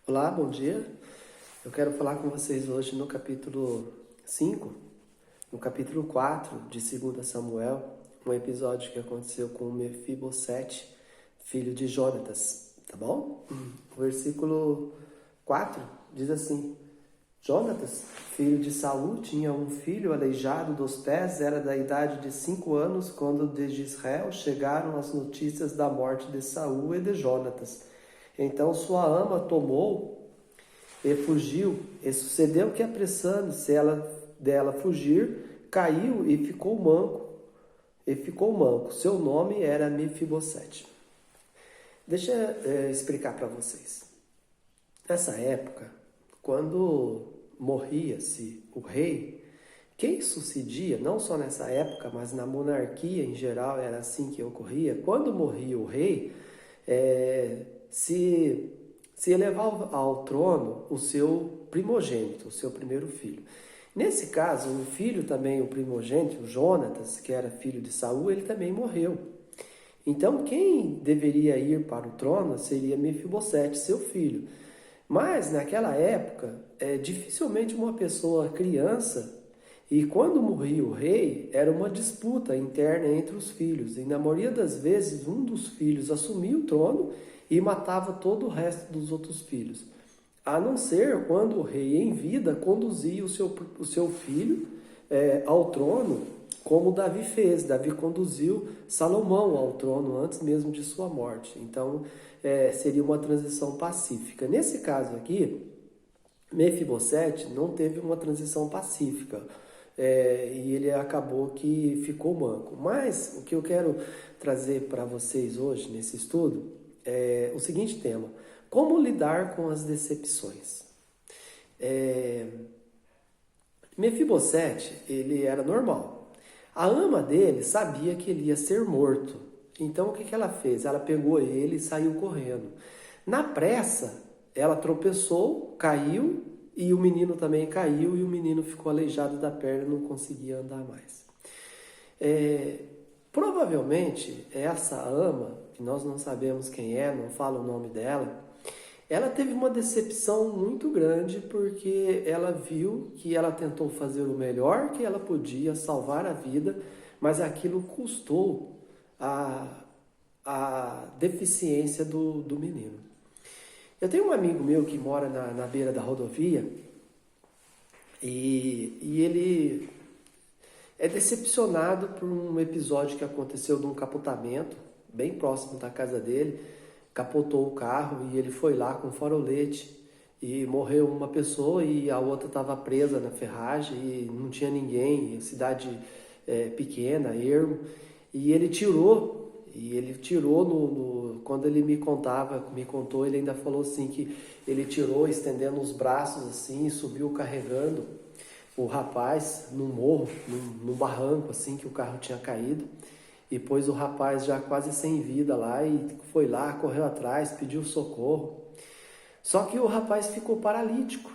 Olá, bom dia. Eu quero falar com vocês hoje no capítulo 5, no capítulo 4 de 2 Samuel, um episódio que aconteceu com Mefibosete, filho de Jonatas, tá bom? O versículo 4 diz assim: Jonatas, filho de Saul, tinha um filho aleijado dos pés, era da idade de 5 anos, quando desde Israel chegaram as notícias da morte de Saul e de Jonatas. Então sua ama tomou e fugiu, e sucedeu que, apressando-se ela dela fugir, caiu e ficou manco. Seu nome era Mefibosete. Deixa eu explicar para vocês. Nessa época, quando morria-se o rei, quem sucedia, não só nessa época, mas na monarquia em geral era assim que ocorria, quando morria o rei, se elevava ao trono o seu primogênito, o seu primeiro filho. Nesse caso, o filho também, o primogênito, o Jonatas, que era filho de Saul, ele também morreu. Então, quem deveria ir para o trono seria Mefibosete, seu filho. Mas, naquela época, dificilmente uma pessoa criança, e quando morria o rei, era uma disputa interna entre os filhos. E na maioria das vezes, um dos filhos assumia o trono e matava todo o resto dos outros filhos. A não ser quando o rei em vida conduzia o seu filho ao trono, como Davi fez. Davi conduziu Salomão ao trono antes mesmo de sua morte. Então, seria uma transição pacífica. Nesse caso aqui, Mefibosete não teve uma transição pacífica. E ele acabou que ficou manco. Mas o que eu quero trazer para vocês hoje nesse estudo é o seguinte tema: como lidar com as decepções. Mefibosete, ele era normal. A ama dele sabia que ele ia ser morto. Então o que ela fez? Ela pegou ele e saiu correndo. Na pressa, ela tropeçou, caiu, e o menino também caiu, e o menino ficou aleijado da perna e não conseguia andar mais. Provavelmente, essa ama, que nós não sabemos quem é, não fala o nome dela, ela teve uma decepção muito grande, porque ela viu que ela tentou fazer o melhor que ela podia, salvar a vida, mas aquilo custou a deficiência do menino. Eu tenho um amigo meu que mora na beira da rodovia e ele é decepcionado por um episódio que aconteceu de um capotamento bem próximo da casa dele. Capotou o carro e ele foi lá com farolete e morreu uma pessoa e a outra estava presa na ferragem e não tinha ninguém, cidade pequena, ermo, e ele tirou. Quando ele me contou, ele ainda falou assim que ele tirou estendendo os braços assim e subiu carregando o rapaz num morro, num barranco assim que o carro tinha caído, e pôs o rapaz já quase sem vida lá e foi lá, correu atrás, pediu socorro. Só que o rapaz ficou paralítico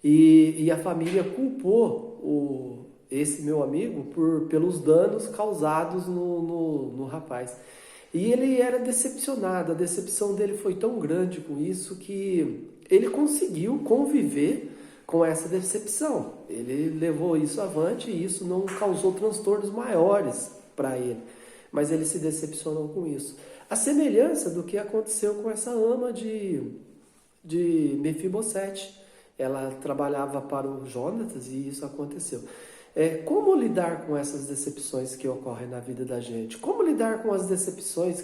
e a família culpou esse meu amigo pelos danos causados no rapaz. E ele era decepcionado, a decepção dele foi tão grande com isso que ele conseguiu conviver com essa decepção. Ele levou isso avante e isso não causou transtornos maiores para ele, mas ele se decepcionou com isso. A semelhança do que aconteceu com essa ama de Mefibosete. Ela trabalhava para o Jonatas e isso aconteceu. Como lidar com essas decepções que ocorrem na vida da gente? Como lidar com as decepções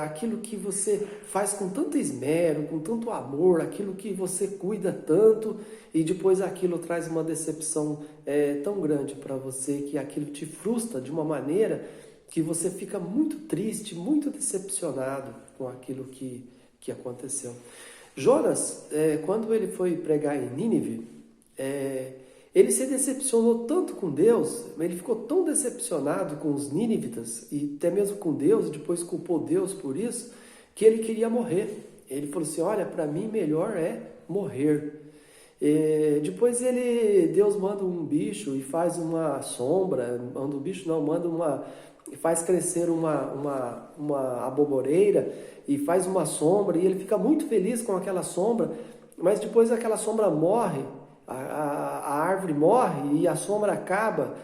aquilo que você faz com tanto esmero, com tanto amor, aquilo que você cuida tanto e depois aquilo traz uma decepção tão grande para você que aquilo te frustra de uma maneira que você fica muito triste, muito decepcionado com aquilo que aconteceu. Jonas, quando ele foi pregar em Nínive, ele se decepcionou tanto com Deus, ele ficou tão decepcionado com os nínivitas e até mesmo com Deus, e depois culpou Deus por isso, que ele queria morrer. Ele falou assim: olha, para mim melhor é morrer. Depois Deus manda um bicho e faz uma sombra, manda um bicho não, manda e faz crescer uma aboboreira e faz uma sombra, e ele fica muito feliz com aquela sombra, mas depois aquela sombra morre, a árvore morre e a sombra acaba,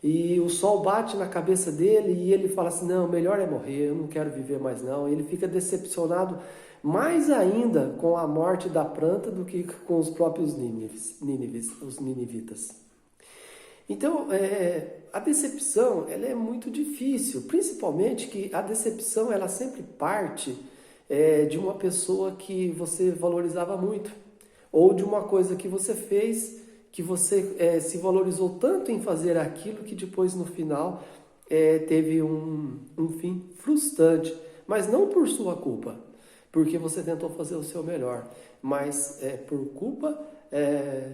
e o sol bate na cabeça dele e ele fala assim, não, melhor é morrer, eu não quero viver mais não. E ele fica decepcionado mais ainda com a morte da planta do que com os próprios os ninivitas. Então, a decepção ela é muito difícil, principalmente que a decepção ela sempre parte de uma pessoa que você valorizava muito, ou de uma coisa que você fez, que você se valorizou tanto em fazer aquilo que depois no final teve um fim frustrante, mas não por sua culpa, porque você tentou fazer o seu melhor, mas por culpa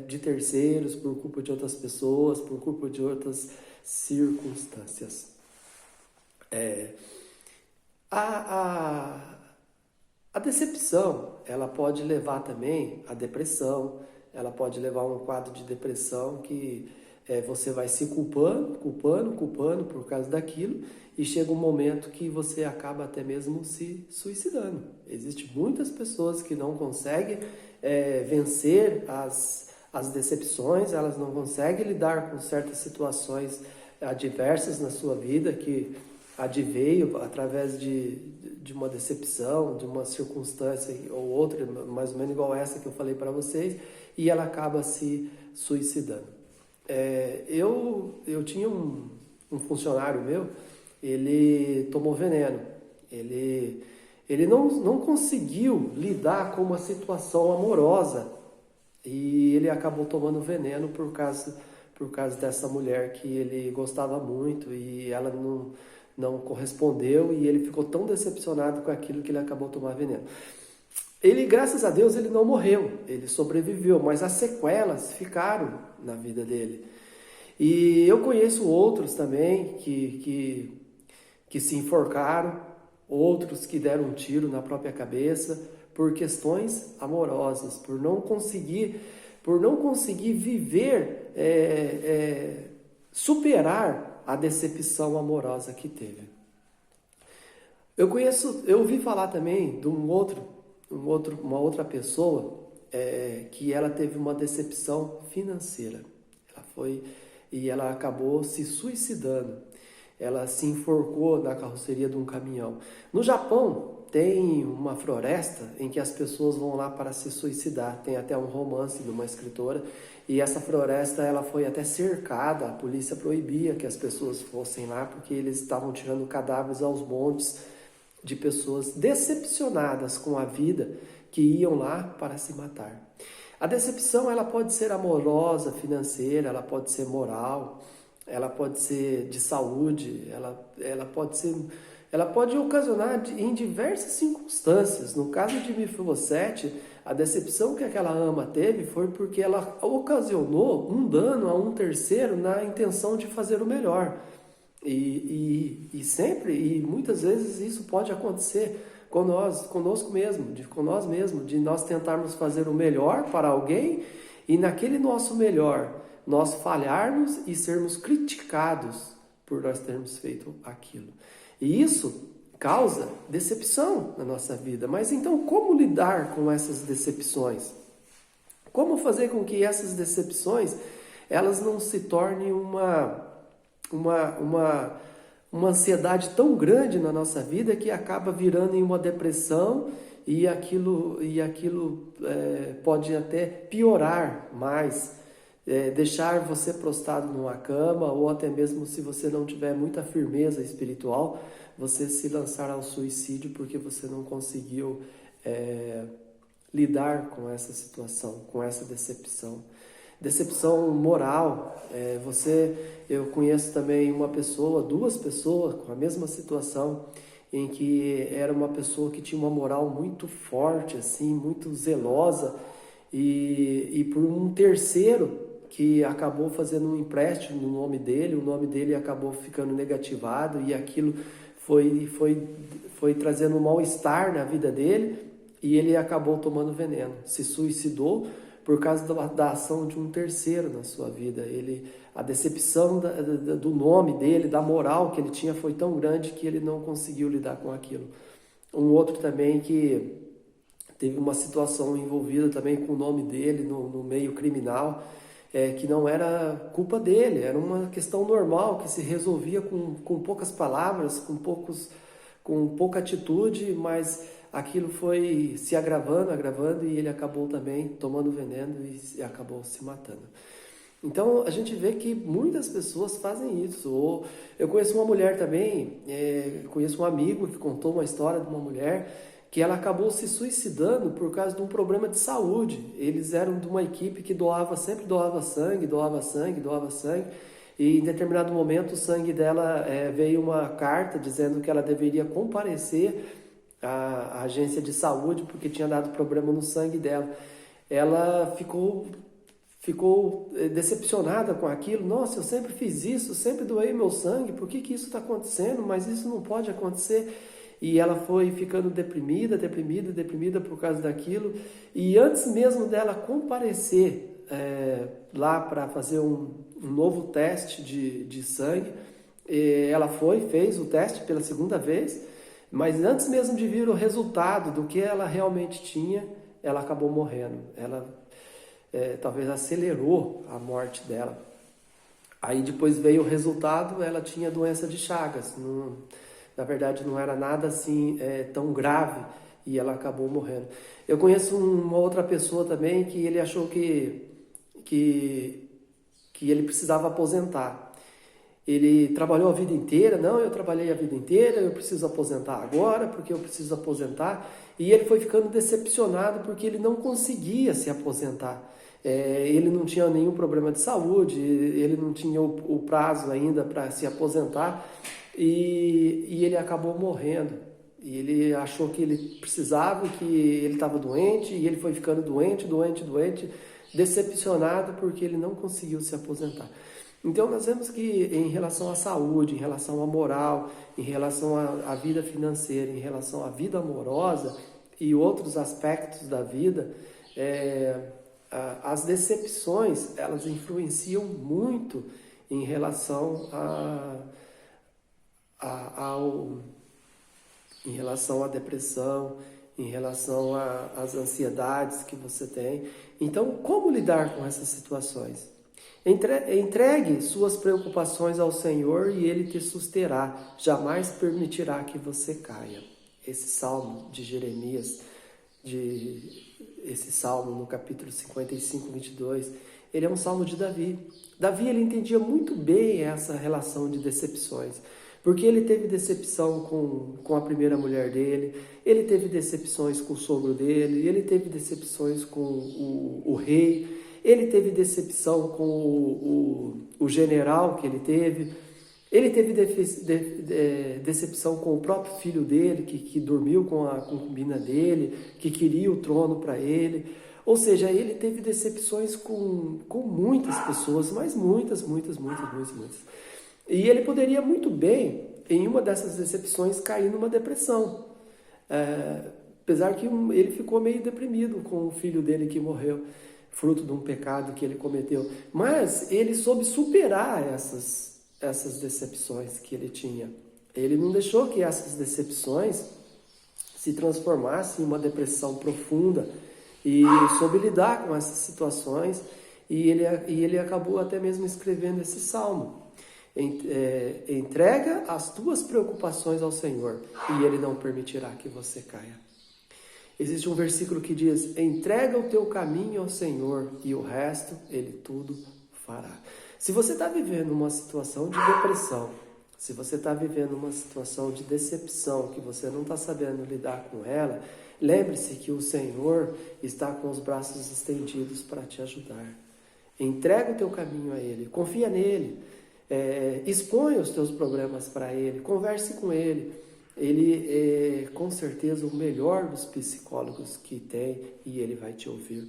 de terceiros, por culpa de outras pessoas, por culpa de outras circunstâncias. A decepção, ela pode levar também à depressão, ela pode levar a um quadro de depressão que você vai se culpando por causa daquilo, e chega um momento que você acaba até mesmo se suicidando. Existem muitas pessoas que não conseguem vencer as decepções, elas não conseguem lidar com certas situações adversas na sua vida que adveio através de uma decepção, de uma circunstância ou outra, mais ou menos igual essa que eu falei para vocês, e ela acaba se suicidando. Eu tinha um funcionário meu, ele tomou veneno, ele não conseguiu lidar com uma situação amorosa e ele acabou tomando veneno por causa dessa mulher que ele gostava muito e ela não correspondeu, e ele ficou tão decepcionado com aquilo que ele acabou tomando veneno. Ele, graças a Deus, ele não morreu, ele sobreviveu, mas as sequelas ficaram na vida dele. E eu conheço outros também que se enforcaram, outros que deram um tiro na própria cabeça por questões amorosas, por não conseguir viver, superar a decepção amorosa que teve. Eu ouvi falar também de uma outra pessoa que ela teve uma decepção financeira. Ela acabou se suicidando. Ela se enforcou na carroceria de um caminhão. No Japão tem uma floresta em que as pessoas vão lá para se suicidar. Tem até um romance de uma escritora. E essa floresta ela foi até cercada. A polícia proibia que as pessoas fossem lá porque eles estavam tirando cadáveres aos montes de pessoas decepcionadas com a vida que iam lá para se matar. A decepção ela pode ser amorosa, financeira, ela pode ser moral, ela pode ser de saúde, ela pode ocasionar em diversas circunstâncias. No caso de Mefibosete, a decepção que aquela ama teve foi porque ela ocasionou um dano a um terceiro na intenção de fazer o melhor. E muitas vezes isso pode acontecer conosco mesmo, com nós mesmos, de nós tentarmos fazer o melhor para alguém e naquele nosso melhor nós falharmos e sermos criticados por nós termos feito aquilo. E isso causa decepção na nossa vida. Mas então, como lidar com essas decepções? Como fazer com que essas decepções elas não se tornem uma ansiedade tão grande na nossa vida que acaba virando em uma depressão e aquilo pode até piorar mais, deixar você prostrado numa cama, ou até mesmo se você não tiver muita firmeza espiritual, você se lançar ao suicídio porque você não conseguiu lidar com essa situação, com essa decepção. Decepção moral, eu conheço também duas pessoas com a mesma situação, em que era uma pessoa que tinha uma moral muito forte, assim, muito zelosa, e por um terceiro que acabou fazendo um empréstimo no nome dele, o nome dele acabou ficando negativado, e aquilo foi trazendo um mal-estar na vida dele, e ele acabou tomando veneno, se suicidou, por causa da ação de um terceiro na sua vida. A decepção do nome dele, da moral que ele tinha foi tão grande que ele não conseguiu lidar com aquilo. Um outro também que teve uma situação envolvida também com o nome dele no meio criminal, que não era culpa dele, era uma questão normal que se resolvia com poucas palavras, com pouca atitude, mas aquilo foi se agravando e ele acabou também tomando veneno e acabou se matando. Então a gente vê que muitas pessoas fazem isso. Ou eu conheço uma mulher também, conheço um amigo que contou uma história de uma mulher que ela acabou se suicidando por causa de um problema de saúde. Eles eram de uma equipe que sempre doava sangue, e em determinado momento o sangue dela veio uma carta dizendo que ela deveria comparecer à agência de saúde porque tinha dado problema no sangue dela. Ela ficou decepcionada com aquilo. Nossa, eu sempre fiz isso, sempre doei meu sangue, por que isso está acontecendo? Mas isso não pode acontecer. E ela foi ficando deprimida por causa daquilo. E antes mesmo dela comparecer lá para fazer um novo teste de sangue, ela fez o teste pela segunda vez, mas antes mesmo de vir o resultado do que ela realmente tinha, ela acabou morrendo. Ela talvez acelerou a morte dela. Aí depois veio o resultado, ela tinha doença de Chagas. Na verdade não era nada assim tão grave e ela acabou morrendo. Eu conheço uma outra pessoa também que ele achou que ele precisava aposentar. Ele trabalhou a vida inteira, eu trabalhei a vida inteira, eu preciso aposentar agora porque eu preciso aposentar. E ele foi ficando decepcionado porque ele não conseguia se aposentar. Ele não tinha nenhum problema de saúde, ele não tinha o prazo ainda para se aposentar. E ele acabou morrendo. E ele achou que ele precisava, que ele estava doente, e ele foi ficando doente, decepcionado porque ele não conseguiu se aposentar. Então nós vemos que em relação à saúde, em relação à moral, em relação à vida financeira, em relação à vida amorosa e outros aspectos da vida, as decepções, elas influenciam muito em relação em relação à depressão, em relação às ansiedades que você tem. Então, como lidar com essas situações? Entregue suas preocupações ao Senhor e Ele te susterá, jamais permitirá que você caia. Esse salmo de Jeremias, esse salmo no capítulo 55, 22, ele é um salmo de Davi. Davi, ele entendia muito bem essa relação de decepções, porque ele teve decepção com a primeira mulher dele, ele teve decepções com o sogro dele, ele teve decepções com o rei, ele teve decepção com o general que ele teve decepção com o próprio filho dele, que dormiu com a concubina dele, que queria o trono para ele. Ou seja, ele teve decepções com muitas pessoas, mas muitas. E ele poderia muito bem, em uma dessas decepções, cair numa depressão. Apesar que ele ficou meio deprimido com o filho dele que morreu, fruto de um pecado que ele cometeu. Mas ele soube superar essas decepções que ele tinha. Ele não deixou que essas decepções se transformassem em uma depressão profunda e soube lidar com essas situações e ele acabou até mesmo escrevendo esse salmo. Entrega as tuas preocupações ao Senhor e Ele não permitirá que você caia. Existe um versículo que diz: entrega o teu caminho ao Senhor e o resto Ele tudo fará. Se você está vivendo uma situação de depressão, se você está vivendo uma situação de decepção, que você não está sabendo lidar com ela, lembre-se que o Senhor está com os braços estendidos para te ajudar. Entrega o teu caminho a Ele, confia nele, expõe os teus problemas para Ele, converse com Ele. Ele é com certeza o melhor dos psicólogos que tem e Ele vai te ouvir.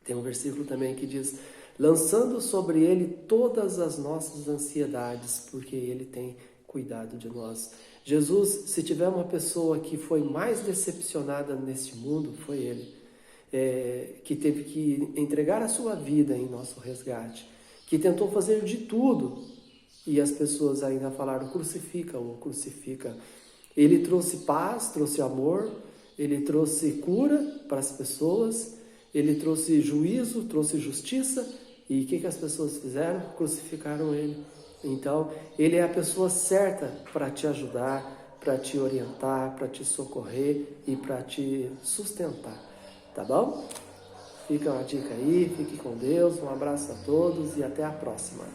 Tem um versículo também que diz: lançando sobre Ele todas as nossas ansiedades, porque Ele tem cuidado de nós. Jesus, se tiver uma pessoa que foi mais decepcionada neste mundo, foi Ele. que teve que entregar a sua vida em nosso resgate, que tentou fazer de tudo, e as pessoas ainda falaram: crucifica-o, crucifica. Ele trouxe paz, trouxe amor, ele trouxe cura para as pessoas, ele trouxe juízo, trouxe justiça. E o que as pessoas fizeram? Crucificaram ele. Então, ele é a pessoa certa para te ajudar, para te orientar, para te socorrer e para te sustentar. Tá bom? Fica uma dica aí, fique com Deus, um abraço a todos e até a próxima.